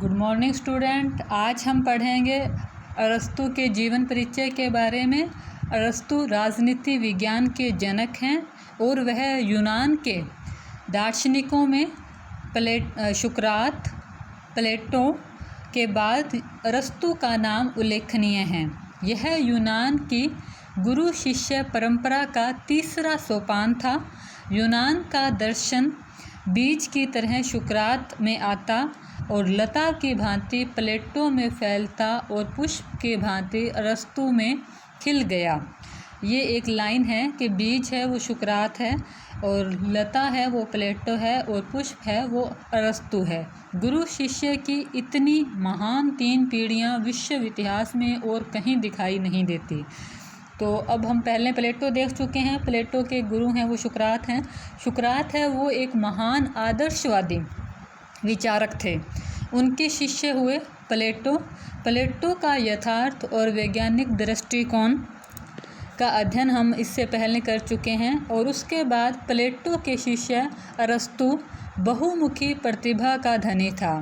Good morning student. आज हम पढ़ेंगे अरस्तु के जीवन परिचय के बारे में। अरस्तु राजनीति विज्ञान के जनक हैं और वह यूनान के दार्शनिकों में सुकरात, प्लेटो के बाद अरस्तु का नाम उल्लेखनीय है। यह यूनान की गुरु शिष्य परंपरा का तीसरा सोपान था। यूनान का दर्शन बीज की तरह सुकरात में आता और लता की भांति प्लेटो में फैलता और पुष्प की भांति अरस्तु में खिल गया। ये एक लाइन है कि बीज है वो सुकरात है और लता है वो प्लेटो है और पुष्प है वो अरस्तु है। गुरु शिष्य की इतनी महान 3 पीढ़ियाँ विश्व इतिहास में और कहीं दिखाई नहीं देती। तो अब हम पहले प्लेटो देख चुके हैं। प्लेटो के गुरु हैं वो सुकरात हैं। सुकरात है वो एक महान आदर्शवादी विचारक थे। उनके शिष्य हुए प्लेटो। प्लेटो का यथार्थ और वैज्ञानिक दृष्टिकोण का अध्ययन हम इससे पहले कर चुके हैं। और उसके बाद प्लेटो के शिष्य अरस्तु बहुमुखी प्रतिभा का धनी था।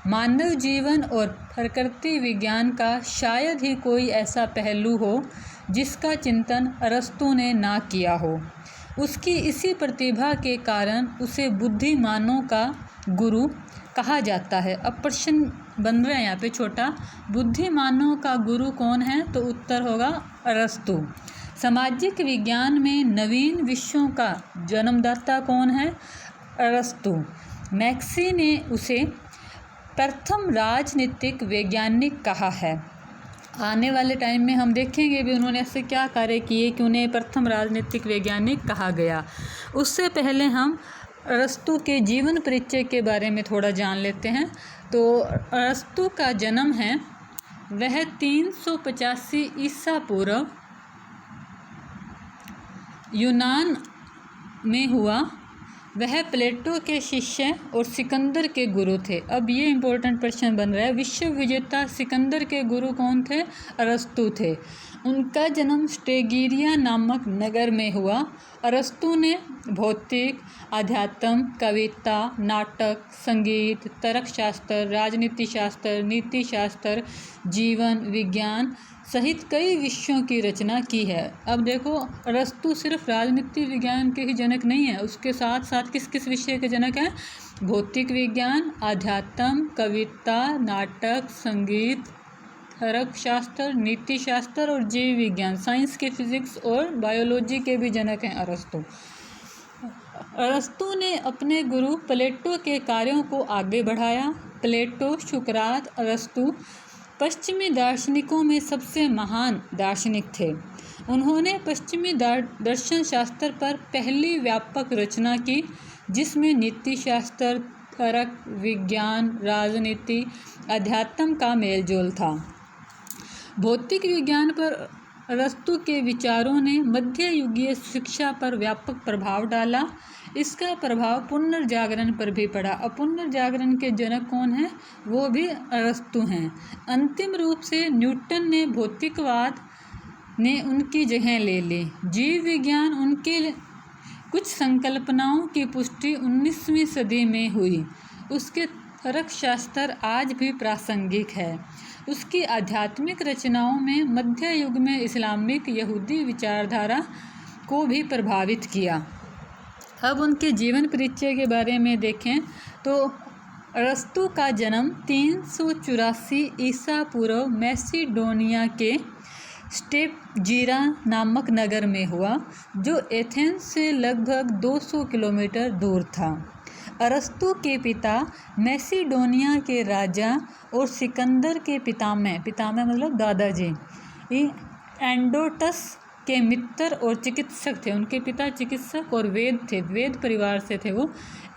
मानव जीवन और प्रकृति विज्ञान का शायद ही कोई ऐसा पहलू हो जिसका चिंतन अरस्तु ने ना किया हो। उसकी इसी प्रतिभा के कारण उसे बुद्धिमानों का गुरु कहा जाता है। अब प्रश्न बन रहा है यहाँ पे छोटा, बुद्धिमानों का गुरु कौन है? तो उत्तर होगा अरस्तु। सामाजिक विज्ञान में नवीन विषयों का जन्मदाता कौन है? अरस्तु। मैक्सी ने उसे प्रथम राजनीतिक वैज्ञानिक कहा है। आने वाले टाइम में हम देखेंगे भी उन्होंने ऐसे क्या कार्य किए कि उन्हें प्रथम राजनीतिक वैज्ञानिक कहा गया। उससे पहले हम अरस्तु के जीवन परिचय के बारे में थोड़ा जान लेते हैं। तो अरस्तु का जन्म है वह 385 ईसा पूर्व यूनान में हुआ। वह प्लेटो के शिष्य और सिकंदर के गुरु थे। अब ये इम्पोर्टेंट प्रश्न बन रहा है, विश्व विजेता सिकंदर के गुरु कौन थे? अरस्तु थे। उनका जन्म स्टेगिरिया नामक नगर में हुआ। अरस्तु ने भौतिक, अध्यात्म, कविता, नाटक, संगीत, तर्कशास्त्र, राजनीति शास्त्र, नीति शास्त्र, जीवन विज्ञान सहित कई विषयों की रचना की है। अब देखो अरस्तु सिर्फ राजनीति विज्ञान के ही जनक नहीं है, उसके साथ साथ किस किस विषय के जनक हैं? भौतिक विज्ञान, अध्यात्म, कविता, नाटक, संगीत, तर्कशास्त्र, नीति शास्त्र और जीव विज्ञान, साइंस के फिजिक्स और बायोलॉजी के भी जनक हैं अरस्तु। अरस्तु ने अपने गुरु प्लेटो के कार्यों को आगे बढ़ाया। प्लेटो, सुकरात, अरस्तु पश्चिमी दार्शनिकों में सबसे महान दार्शनिक थे। उन्होंने पश्चिमी दर्शन शास्त्र पर पहली व्यापक रचना की जिसमें नीति शास्त्र, तर्क, विज्ञान, राजनीति, अध्यात्म का मेलजोल था। भौतिक विज्ञान पर अरस्तु के विचारों ने मध्ययुगीय शिक्षा पर व्यापक प्रभाव डाला। इसका प्रभाव पुनर्जागरण पर भी पड़ा। अब पुनर्जागरण के जनक कौन हैं? वो भी अरस्तु हैं। अंतिम रूप से न्यूटन ने भौतिकवाद ने उनकी जगह ले ली। जीव विज्ञान उनके कुछ संकल्पनाओं की पुष्टि 19वीं सदी में हुई। उसके तर्कशास्त्र आज भी प्रासंगिक है। उसकी आध्यात्मिक रचनाओं में मध्य युग में इस्लामिक यहूदी विचारधारा को भी प्रभावित किया। अब उनके जीवन परिचय के बारे में देखें तो अरस्तु का जन्म 384 ईसा पूर्व मैसिडोनिया के स्टेपजीरा नामक नगर में हुआ, जो एथेंस से लगभग 200 किलोमीटर दूर था। अरस्तु के पिता मैसिडोनिया के राजा और सिकंदर के पितामह मतलब दादाजी एंडोटस के मित्र और चिकित्सक थे। उनके पिता चिकित्सक और वेद थे, वेद परिवार से थे वो।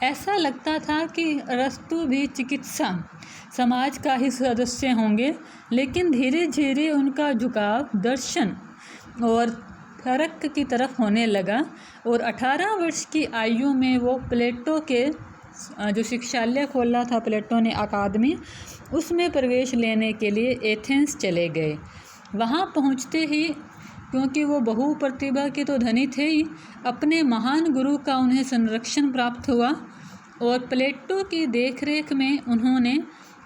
ऐसा लगता था कि अरस्तु भी चिकित्सा समाज का ही सदस्य होंगे, लेकिन धीरे धीरे उनका झुकाव दर्शन और तर्क की तरफ होने लगा और 18 वर्ष की आयु में वो प्लेटो के जो शिक्षालय खोला था प्लेटो ने अकादमी, उसमें प्रवेश लेने के लिए एथेंस चले गए। वहाँ पहुँचते ही, क्योंकि वो बहु प्रतिभा के तो धनी थे ही, अपने महान गुरु का उन्हें संरक्षण प्राप्त हुआ और प्लेटो की देखरेख में उन्होंने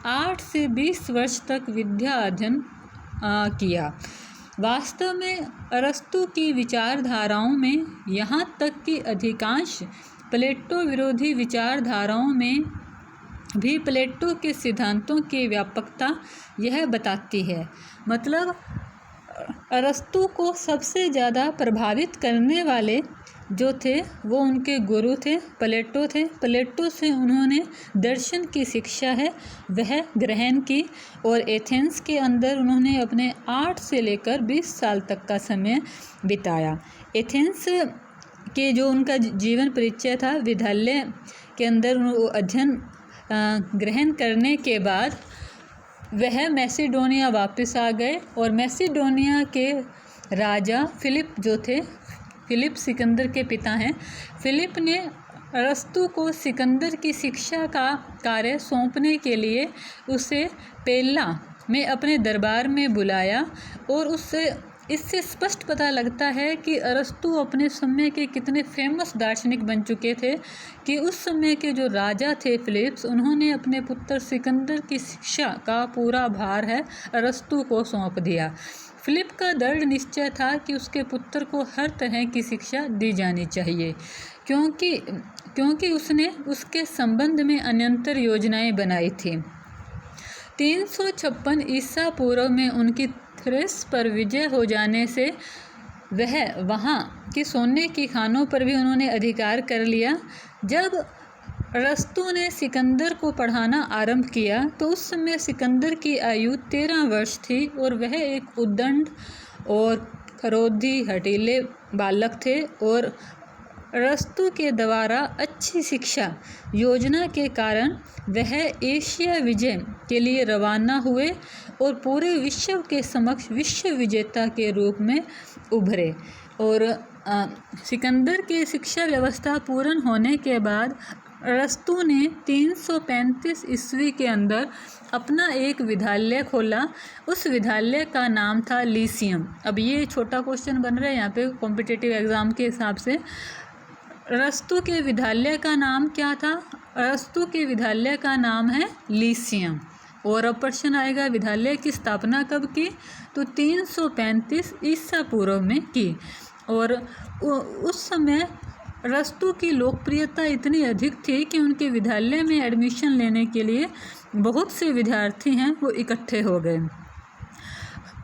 8 से 20 वर्ष तक विद्या अध्ययन किया। वास्तव में अरस्तु की विचारधाराओं में, यहाँ तक कि अधिकांश प्लेटो विरोधी विचारधाराओं में भी प्लेटो के सिद्धांतों की व्यापकता यह बताती है। मतलब अरस्तु को सबसे ज़्यादा प्रभावित करने वाले जो थे वो उनके गुरु थे, प्लेटो थे। प्लेटो से उन्होंने दर्शन की शिक्षा है वह ग्रहण की और एथेंस के अंदर उन्होंने अपने 8 से लेकर 20 साल तक का समय बिताया। एथेंस के जो उनका जीवन परिचय था, विद्यालय के अंदर अध्ययन ग्रहण करने के बाद वह मैसिडोनिया वापस आ गए और मैसिडोनिया के राजा फिलिप जो थे, फिलिप सिकंदर के पिता हैं, फिलिप ने अरस्तु को सिकंदर की शिक्षा का कार्य सौंपने के लिए उसे पेल्ला में अपने दरबार में बुलाया। और इससे स्पष्ट पता लगता है कि अरस्तु अपने समय के कितने फेमस दार्शनिक बन चुके थे कि उस समय के जो राजा थे फिलिप्स, उन्होंने अपने पुत्र सिकंदर की शिक्षा का पूरा भार है अरस्तु को सौंप दिया। फिलिप का दृढ़ निश्चय था कि उसके पुत्र को हर तरह की शिक्षा दी जानी चाहिए, क्योंकि उसने उसके संबंध में अनंतर योजनाएं बनाई थी। 356 ईसा पूर्व में उनकी थ्रेस पर विजय हो जाने से वह वहाँ की सोने की खानों पर भी उन्होंने अधिकार कर लिया। जब अरस्तु ने सिकंदर को पढ़ाना आरंभ किया तो उस समय सिकंदर की आयु 13 वर्ष थी और वह एक उद्दंड और क्रोधी हठीले बालक थे। और अरस्तु के द्वारा अच्छी शिक्षा योजना के कारण वह एशिया विजय के लिए रवाना हुए और पूरे विश्व के समक्ष विश्व विजेता के रूप में उभरे। और सिकंदर की शिक्षा व्यवस्था पूर्ण होने के बाद अरस्तु ने 335 ईस्वी के अंदर अपना एक विद्यालय खोला। उस विद्यालय का नाम था लीसियम। अब ये छोटा क्वेश्चन बन रहा है यहाँ पे कॉम्पिटिटिव एग्ज़ाम के हिसाब से। अरस्तु के विद्यालय का नाम क्या था? अरस्तु के विद्यालय का नाम है लीसियम। और अब प्रश्न आएगा विद्यालय की स्थापना कब की? तो 335 ईसा पूर्व में की। और उस समय अरस्तु की लोकप्रियता इतनी अधिक थी कि उनके विद्यालय में एडमिशन लेने के लिए बहुत से विद्यार्थी हैं वो इकट्ठे हो गए।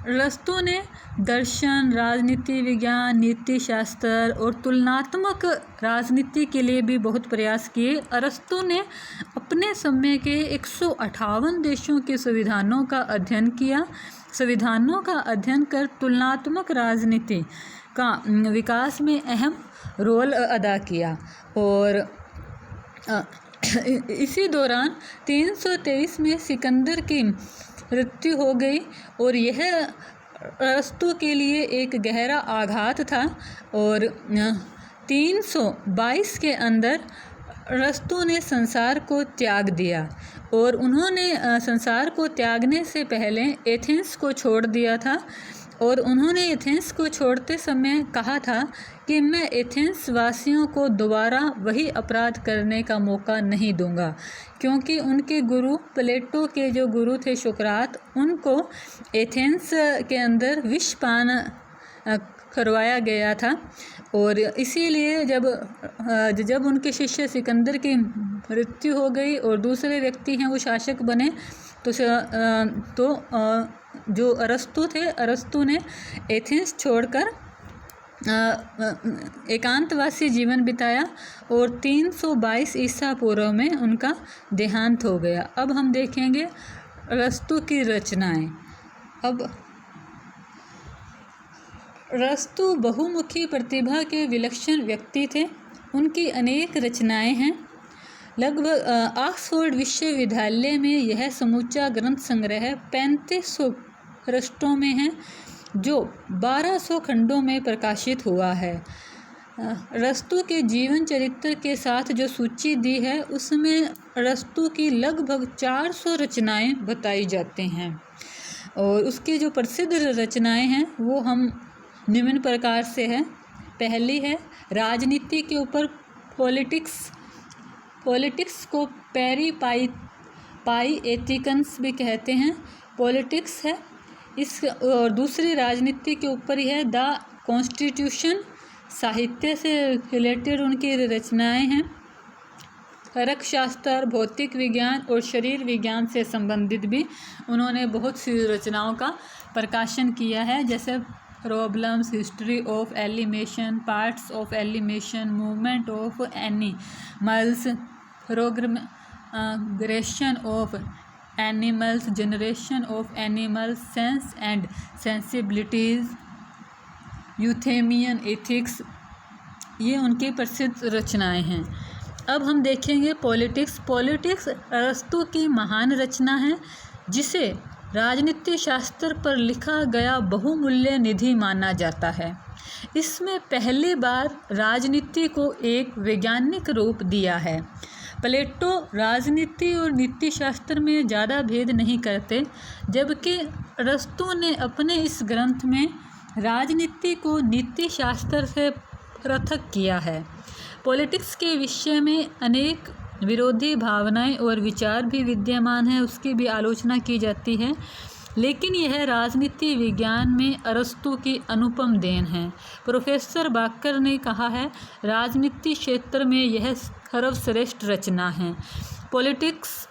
अरस्तु ने दर्शन, राजनीति विज्ञान, नीति शास्त्र और तुलनात्मक राजनीति के लिए भी बहुत प्रयास किए। अरस्तु ने अपने समय के 158 देशों के संविधानों का अध्ययन किया। संविधानों का अध्ययन कर तुलनात्मक राजनीति का विकास में अहम रोल अदा किया। और इसी दौरान 323 में सिकंदर की मृत्यु हो गई और यह अरस्तु के लिए एक गहरा आघात था। और 322 के अंदर अरस्तु ने संसार को त्याग दिया और उन्होंने संसार को त्यागने से पहले एथेंस को छोड़ दिया था। और उन्होंने एथेंस को छोड़ते समय कहा था कि मैं एथेंस वासियों को दोबारा वही अपराध करने का मौका नहीं दूंगा, क्योंकि उनके गुरु प्लेटो के जो गुरु थे सुकरात, उनको एथेंस के अंदर विषपान करवाया गया था। और इसीलिए जब उनके शिष्य सिकंदर की मृत्यु हो गई और दूसरे व्यक्ति हैं वो शासक बने तो जो अरस्तु थे, अरस्तु ने एथेंस छोड़कर एकांतवासी जीवन बिताया और 322 ईसा पूर्व में उनका देहांत हो गया। अब हम देखेंगे अरस्तु की रचनाएं। अब अरस्तु बहुमुखी प्रतिभा के विलक्षण व्यक्ति थे। उनकी अनेक रचनाएं हैं। लगभग ऑक्सफोर्ड विश्वविद्यालय में यह समूचा ग्रंथ संग्रह 3500 पृष्ठों में है, जो 1200 खंडों में प्रकाशित हुआ है। अरस्तु के जीवन चरित्र के साथ जो सूची दी है उसमें अरस्तु की लगभग 400 रचनाएं बताई जाती हैं। और उसकी जो प्रसिद्ध रचनाएं हैं वो हम निम्न प्रकार से है। पहली है राजनीति के ऊपर पॉलिटिक्स को पाई एथिकन्स भी कहते हैं, पॉलिटिक्स है। इस और दूसरी राजनीति के ऊपर ही है द कॉन्स्टिट्यूशन, साहित्य से रिलेटेड उनकी रचनाएं हैं। तर्कशास्त्र, भौतिक विज्ञान और शरीर विज्ञान से संबंधित भी उन्होंने बहुत सी रचनाओं का प्रकाशन किया है, जैसे problems, history of elimination, parts of elimination, movement of animals, progression of animals, generation of animals, sense and sensibilities, Eudemian ethics, ये उनकी प्रसिद्ध रचनाएं हैं। अब हम देखेंगे पॉलिटिक्स। पॉलिटिक्स अरस्तु की महान रचना है, जिसे राजनीति शास्त्र पर लिखा गया बहुमूल्य निधि माना जाता है। इसमें पहली बार राजनीति को एक वैज्ञानिक रूप दिया है। प्लेटो राजनीति और नीति शास्त्र में ज़्यादा भेद नहीं करते, जबकि अरस्तु ने अपने इस ग्रंथ में राजनीति को नीति शास्त्र से पृथक किया है। पॉलिटिक्स के विषय में अनेक विरोधी भावनाएं और विचार भी विद्यमान हैं, उसकी भी आलोचना की जाती है, लेकिन यह राजनीति विज्ञान में अरस्तु की अनुपम देन है। प्रोफेसर बाकर ने कहा है, राजनीति क्षेत्र में यह सर्वश्रेष्ठ रचना है। पॉलिटिक्स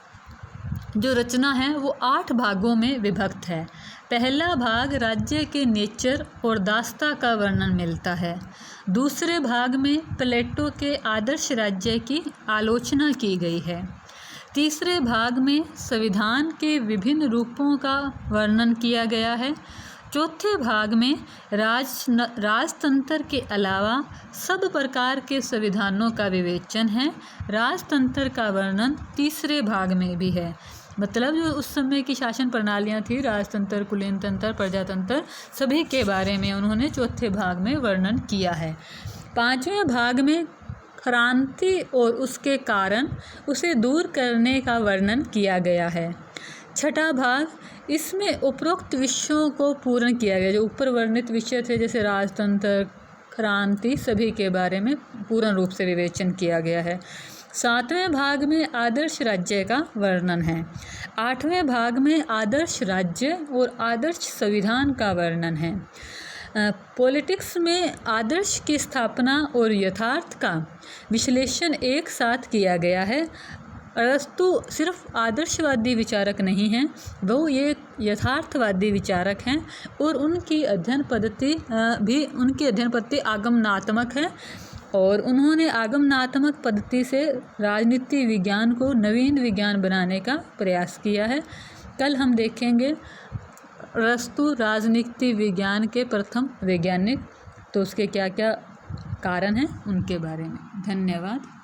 जो रचना है वो 8 भागों में विभक्त है। पहला भाग राज्य के नेचर और दास्ता का वर्णन मिलता है। दूसरे भाग में प्लेटो के आदर्श राज्य की आलोचना की गई है। तीसरे भाग में संविधान के विभिन्न रूपों का वर्णन किया गया है। चौथे भाग में राजतंत्र के अलावा सब प्रकार के संविधानों का विवेचन है। राजतंत्र का वर्णन तीसरे भाग में भी है, मतलब जो उस समय की शासन प्रणालियाँ थी, राजतंत्र, कुलीन तंत्र, प्रजातंत्र, सभी के बारे में उन्होंने चौथे भाग में वर्णन किया है। पांचवें भाग में क्रांति और उसके कारण, उसे दूर करने का वर्णन किया गया है। छठा भाग, इसमें उपरोक्त विषयों को पूर्ण किया गया, जो ऊपर वर्णित विषय थे जैसे राजतंत्र, क्रांति, सभी के बारे में पूर्ण रूप से विवेचन किया गया है। 7वें भाग में आदर्श राज्य का वर्णन है। 8वें भाग में आदर्श राज्य और आदर्श संविधान का वर्णन है। पॉलिटिक्स में आदर्श की स्थापना और यथार्थ का विश्लेषण एक साथ किया गया है। अरस्तु सिर्फ आदर्शवादी विचारक नहीं हैं, वो ये यथार्थवादी विचारक हैं और उनकी अध्ययन पद्धति आगमनात्मक है और उन्होंने आगमनात्मक पद्धति से राजनीति विज्ञान को नवीन विज्ञान बनाने का प्रयास किया है। कल हम देखेंगे अरस्तु राजनीति विज्ञान के प्रथम वैज्ञानिक, तो उसके क्या क्या कारण हैं उनके बारे में। धन्यवाद।